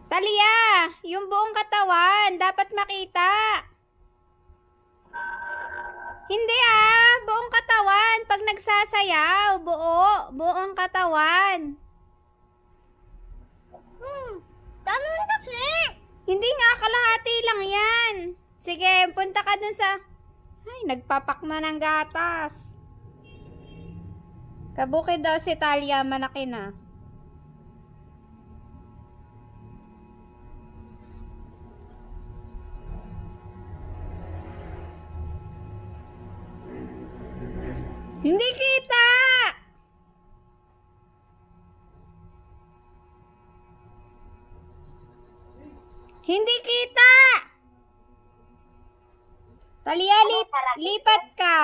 Talia, yung buong katawan, dapat makita. Hindi buong katawan. Pag nagsasayaw, buong katawan. Ganun kasi. Hindi nga, kalahati lang yan. Sige, punta ka dun sa... Ay, nagpapak na ng gatas. Kabukid daw si Talia, malaki na. Hindi kita! Hindi kita! Talia, lipat ka.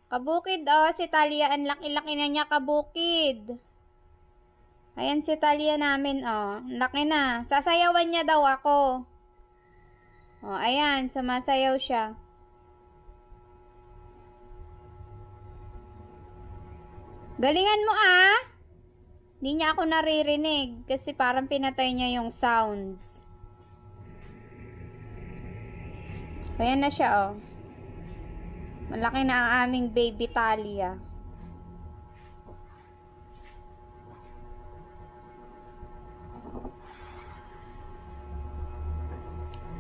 Kabukid, si Talia, ang laki-laki na niya, kabukid. Ayan si Talia namin, ang laki na. Sasayawan niya daw ako. Ayan, sumasayaw siya. Galingan mo Hindi niya ako naririnig kasi parang pinatay niya yung sounds. Ayan na siya Malaki na ang aming baby Talia.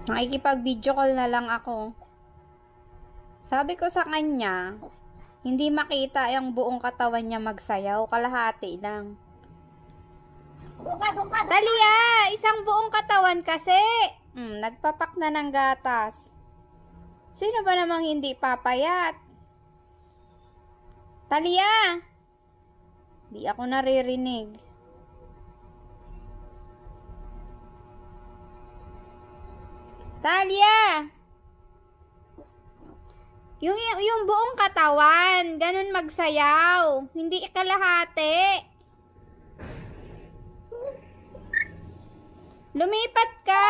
Nakikipag-video call na lang ako. Sabi ko sa kanya, hindi makita yung buong katawan niya magsayaw, kalahati lang. Talia, isang buong katawan kasi. Nagpapak na ng gatas. Sino ba namang hindi papayat? Talia, di ako naririnig. Talia, yung buong katawan, ganun magsayaw, hindi kalahati. Lumipat ka.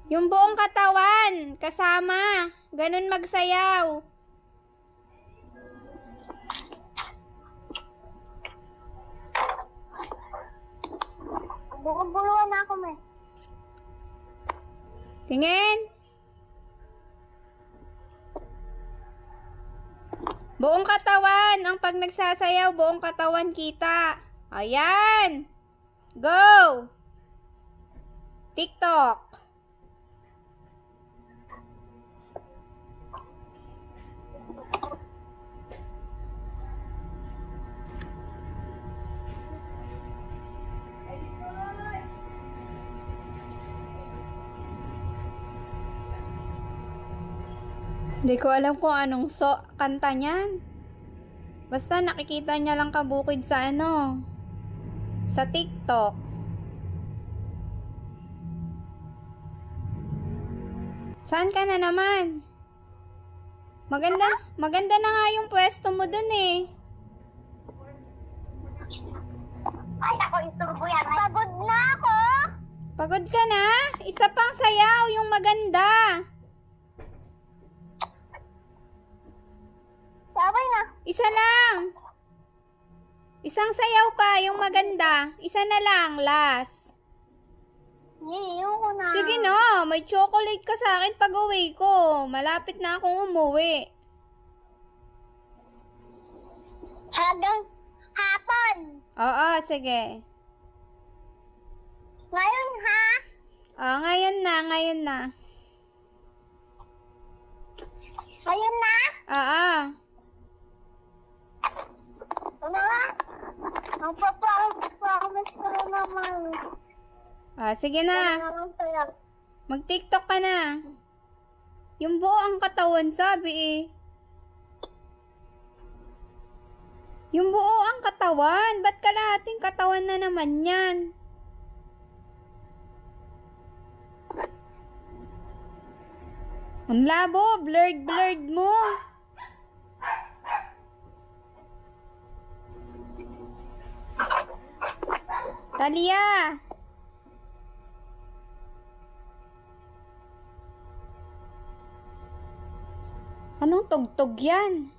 Yung buong katawan, kasama, ganun magsayaw. Buluhan na ako, may. Tingin. Buong katawan, ang pag nagsasayaw, buong katawan kita. Ayan. Go. TikTok. Hindi ko alam kung anong kanta niyan. Basta nakikita niya lang kabukid sa sa TikTok. Saan ka na naman? Maganda na nga yung pwesto mo dun Ay, ako iturbo yan. Pagod na ako. Pagod ka na? Isa pang sayaw, yung maganda. Sabay na. Isa lang. Isang sayaw pa, yung maganda. Isa na lang, last. Ayoko na. Sige na, may chocolate ka sa akin pag uwi ko. Malapit na akong umuwi. Hanggang hapon. Oo, sige. Ngayon ha? Ngayon na. Ngayon na? Oo. Ano nga? Magpapromise ko na naman. Sige na. Mag-TikTok ka na. Yung buo ang katawan, sabi Yung buo ang katawan. Ba't kalahating katawan na naman yan? Ang labo, blurred mo. Talia. Anong tugtog yan?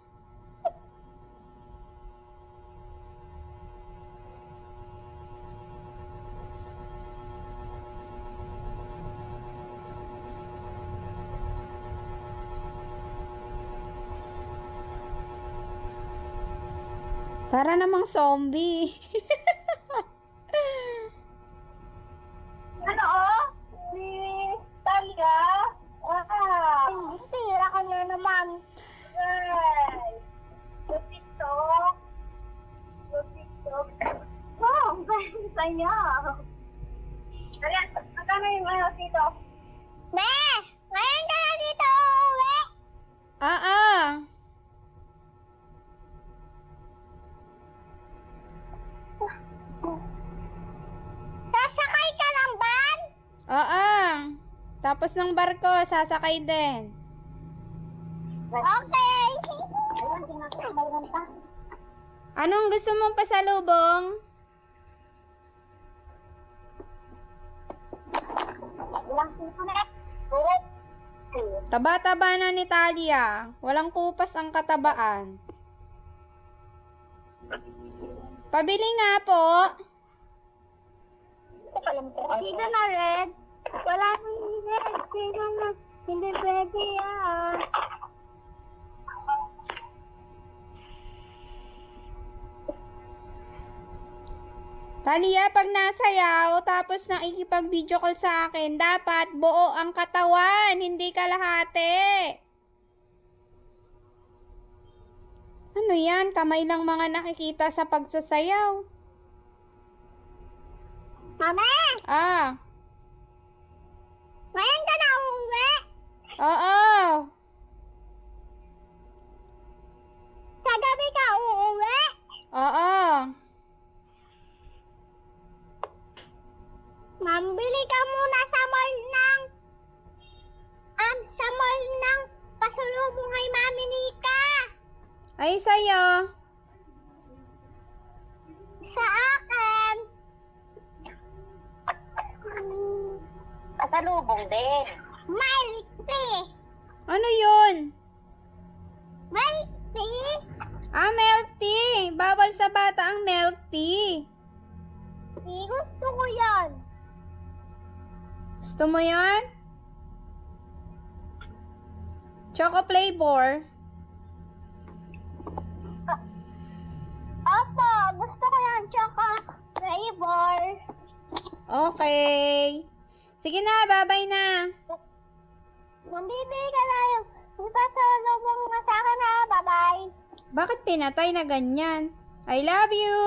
Para namang zombie. Ano oh? Si Talia? Tira ka na naman. Ay. TikTok. TikTok. Oh, ang ganda niya. Talia, magkano yung ano dito? Ne! Ngayon ka na dito, uwi! Sasakay ka ng van? Tapos ng barko, sasakay din. Okay. Anong gusto mong pasalubong? Taba-taba na ni Talia. Walang kupas ang katabaan. Pabili nga po. Dito na red. Wala nang red. Dito na. Hindi pwede yan. Talia, pag nasayaw, tapos nakikipag-video call sa akin, dapat buo ang katawan, hindi kalahati. Ano yan? Kamay lang mga nakikita sa pagsasayaw. Mama! Ngayon ka na uuwi? Oo. Sa gabi ka uuwi? Oo. Mambili ka muna sa mall ng pasalubong kay Mami Nika. Ay, sa'yo. Sa akin. Pasalubong din. Milk tea. Ano yun? Milk tea? Milk tea. Bawal sa bata ang milk tea. Gusto ko yan. Gusto mo yan? Choco flavor. Opo, gusto ko yan. Choco flavor. Okay. Sige na, bye-bye na. Mambibili ka na yung pasalubong na sa akin ha. Bye-bye. Bakit pinatay na ganyan? I love you.